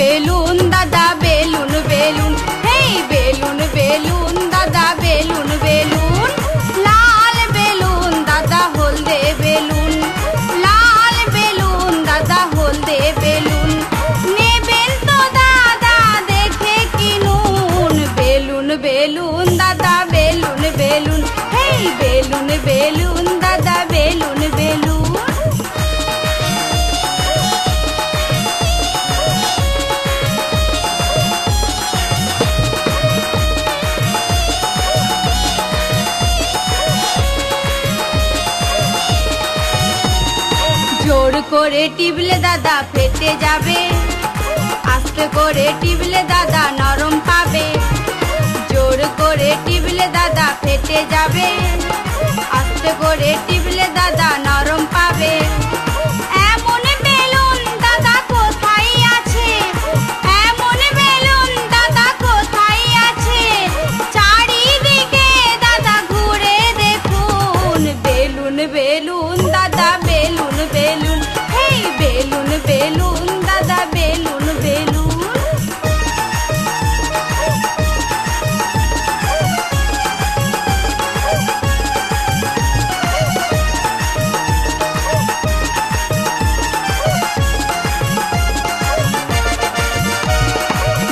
Balloon দাদা balloon balloon, হেই balloon balloon দাদা balloon balloon. লাল balloon দাদা হলদে বেলুন, লাল বেলুন দাদা হলদে বেলুন। নেবেন তো দাদা দেখে কিনুন, বেলুন বেলুন দাদা বেলুন বেলুন, হেই বেলুন বেলুন দাদা বেলুন বেলুন। জোর করে টিপলে দাদা ফেটে যাবে, আস্তে করে টিপলে দাদা নরম পাবে। জোর করে টিপলে দাদা ফেটে যাবে, আস্তে করে টিপলে দাদা নরম পাবে। এমন বেলুন দাদা কোথায় আছে, এমন বেলুন দাদা কোথায় আছে, চারিদিকে দাদা ঘুরে দেখুন। বেলুন বেলুন দাদা বেলুন বেলুন, হেই বেলুন বেলুন দাদা বেলুন বেলুন।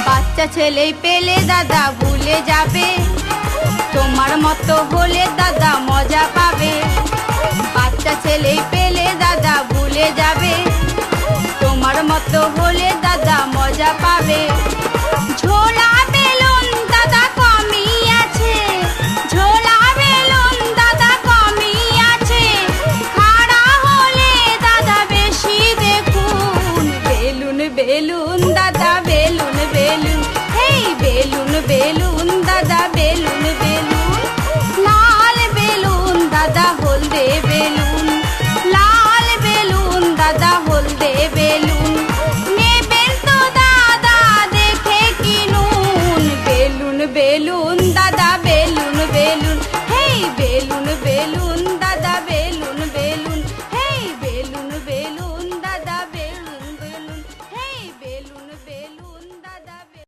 বাচ্চা ছেলে পেলে দাদা ভুলে যাবে, তোমার মতো হলে দাদা মজা পাবে। বাচ্চা ছেলে পেলে দাদা ভুলে যাবে, তোমার মতো হলে দাদা মজা পাবে। ঝোলা বেলুন দাদা কমই আছে, ঝোলা বেলুন দাদা কমই আছে, খাড়া হলে দাদা বেশি দেখুন। বেলুন বেলুন দাদা বেলুন বেলুন, হেই বেলুন বেলুন দাদা বেলুন বেলুন।